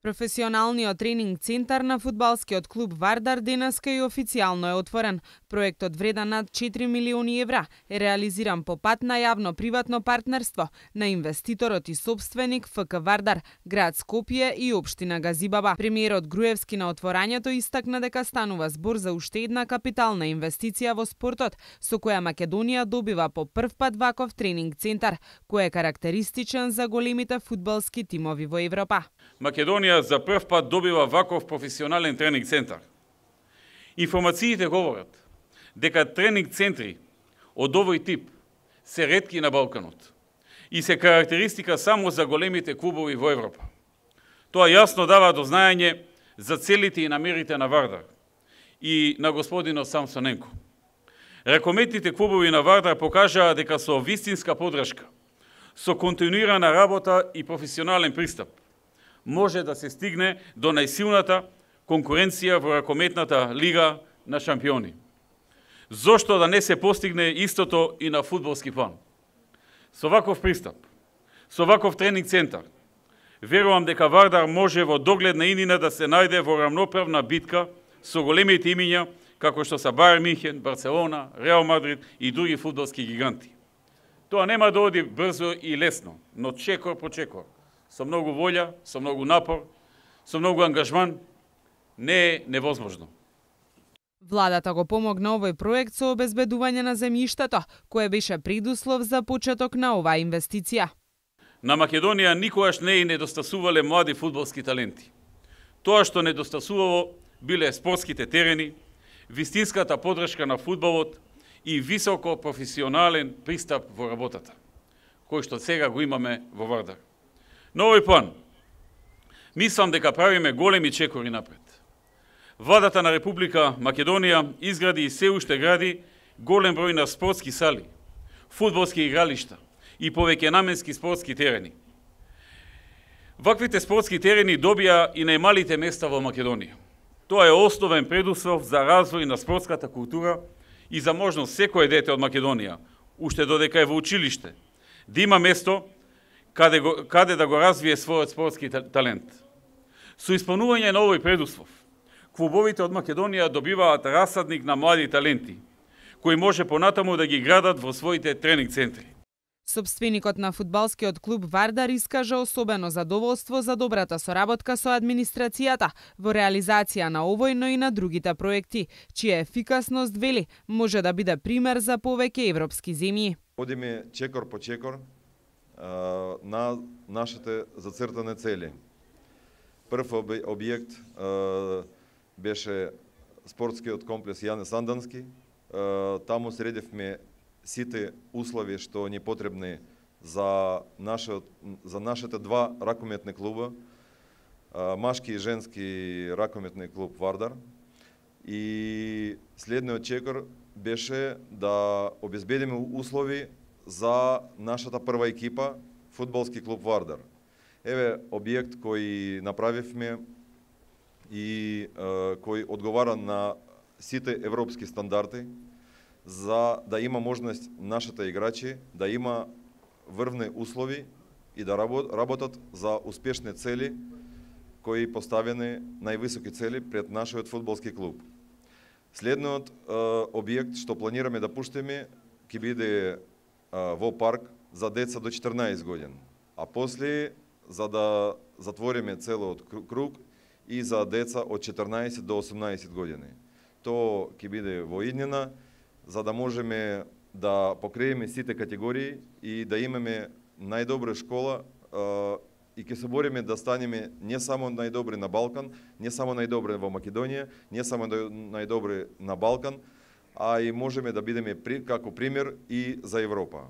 Професионалниот тренинг центар на фудбалскиот клуб Вардар денеска и официјално е отворен. Проектот вреден над 4 милиони евра е реализиран по пат на јавно-приватно партнерство на инвеститорот и собственик ФК Вардар, град Скопје и општина Газибаба. Премиерот Груевски на отворањето истакна дека станува збор за уште една капитална инвестиција во спортот, со која Македонија добива по прв пат ваков тренинг центар, кој е карактеристичен за големите фудбалски тимови во Европа. Македонија за прв пат добива ваков професионален тренинг центар. Информациите говорат дека тренинг центри од овој тип се ретки на Балканот и се карактеристика само за големите клубови во Европа. Тоа јасно дава до знаење за целите и намерите на Вардар и на господинот Самсоненко. Ракометните клубови на Вардар покажаа дека со вистинска подршка, со континуирана работа и професионален пристап, може да се стигне до најсилната конкуренција во ракометната лига на шампиони. Зошто да не се постигне истото и на фудбалски план? Со ваков пристап, со ваков тренинг центар, верувам дека Вардар може во догледна иднина да се најде во рамноправна битка со големите имиња како што се Бајерн Мюнхен, Барселона, Реал Мадрид и други фудбалски гиганти. Тоа нема да оди брзо и лесно, но чекор по чекор, со многу волја, со многу напор, со многу ангажман, не е невозможно. Владата го помогна овој проект со обезбедување на земјиштето, кое беше предуслов за почеток на оваа инвестиција. На Македонија никогаш не и недостасувале млади фудбалски таленти. Тоа што недостасувало биле спортските терени, вистинската подршка на фудбалот и високо професионален пристап во работата, кој што сега го имаме во Вардар. На овој план, мислам дека правиме големи чекори напред. Владата на Република Македонија изгради и се уште гради голем број на спортски сали, фудбалски игралишта и повеќенаменски спортски терени. Ваквите спортски терени добија и најмалите места во Македонија. Тоа е основен предуслов за развој на спортската култура и за можност секое дете од Македонија, уште додека е во училиште, да има место каде да го развие својот спортски талент. Со исполнување на овој предуслов, клубовите од Македонија добиваат расадник на млади таленти, кои може понатаму да ги градат во своите тренинг центри. Собственикот на фудбалскиот клуб Вардар искажа особено задоволство за добрата соработка со администрацијата во реализација на овој, но и на другите проекти, чија ефикасност, вели, може да биде пример за повеќе европски земји. Одиме чекор по чекор на нашите зацртани цели. Прв објект беше спортскиот комплекс Јане Сандански. Таму средевме сите услови што ни потребни за нашите два ракометни клуба, машки и женски ракометни клуб Вардар. И следниот чекор беше да обезбедиме услови за нашата прва екипа, фудбалски клуб Вардар. Еве објект кој направивме и кој одговара на сите европски стандарди, за да има можност нашите играчи да има врвни услови и да работат за успешни цели кои поставени највисоки цели пред нашиот фудбалски клуб. Следниот објект што планираме да пуштиме ќе биде во парк за деца до 14 години, а после за да затвориме целиот круг и за деца од 14 до 18 години. Тоа ќе биде во иднина, за да можеме да покриеме сите категории и да имаме најдобра школа и ќе се бориме да станеме не само најдобри на Балкан, не само најдобри во Македонија, не само најдобри на Балкан, а и можеме да бидеме како пример и за Европа.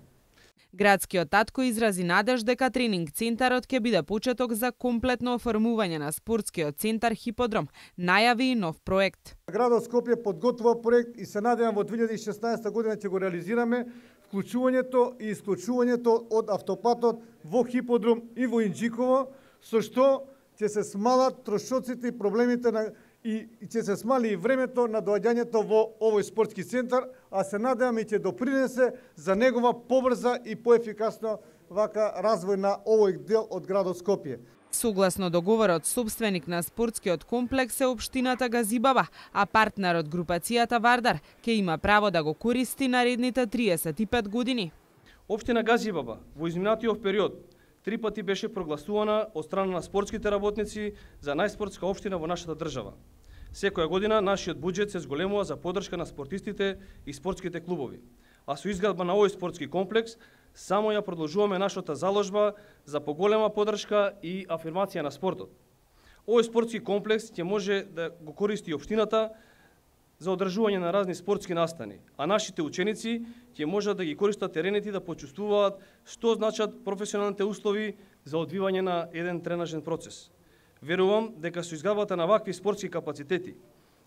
Градскиот татко изрази надеж дека тренинг центарот ќе биде почеток за комплетно оформување на спортскиот центар Хиподром, најави и нов проект. Градот Скопје подготвува проект и се надевам во 2016 година ќе го реализираме, вклучувањето и исклучувањето од автопатот во Хиподром и во Инџиково, со што ќе се смалат трошоците и проблемите и ќе се смали и времето на доаѓањето во овој спортски центар, а се надевам и ќе допринесе за негова побрза и поефикасно вака развој на овој дел од градот Скопје. Согласно договорот, собственик на спортскиот комплекс е општината Газибаба, а партнер од групацијата Вардар ќе има право да го користи наредните 35 години. Општина Газибаба во изминатиот период 3 пати беше прогласувана од страна на спортските работници за најспортска општина во нашата држава. Секоја година нашиот буџет се зголемува за поддршка на спортистите и спортските клубови. А со изградба на овој спортски комплекс само ја продолжуваме нашата заложба за поголема поддршка и афирмација на спортот. Овој спортски комплекс ќе може да го користи општината за одржување на разни спортски настани, а нашите ученици ќе можат да ги користат терените да почувствуваат што значат професионалните услови за одвивање на еден тренажен процес. Верувам дека со изградбата на вакви спортски капацитети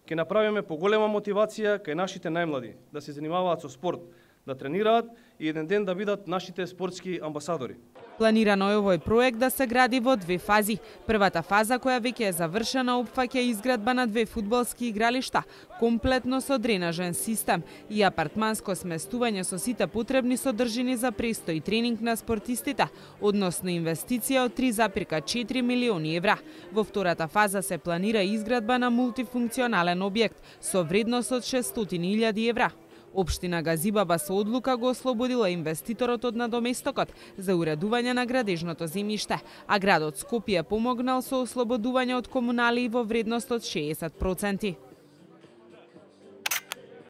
ќе направиме поголема мотивација кај нашите најмлади да се занимаваат со спорт, да тренираат и еден ден да бидат нашите спортски амбасадори. Планирано е овој проект да се гради во 2 фази. Првата фаза, која веќе е завршена, опфаќа изградба на 2 фудбалски игралишта, комплетно со дренажен систем и апартманско сместување со сите потребни содржини за престој и тренинг на спортистите, односно инвестиција од 3,4 милиони евра. Во втората фаза се планира изградба на мултифункционален објект со вредност од 600.000 евра. Општина Газибаба со одлука го ослободила инвеститорот од надоместокот за уредување на градежното земјиште, а градот Скопје помогнал со ослободување од комуналии во вредност од 60%.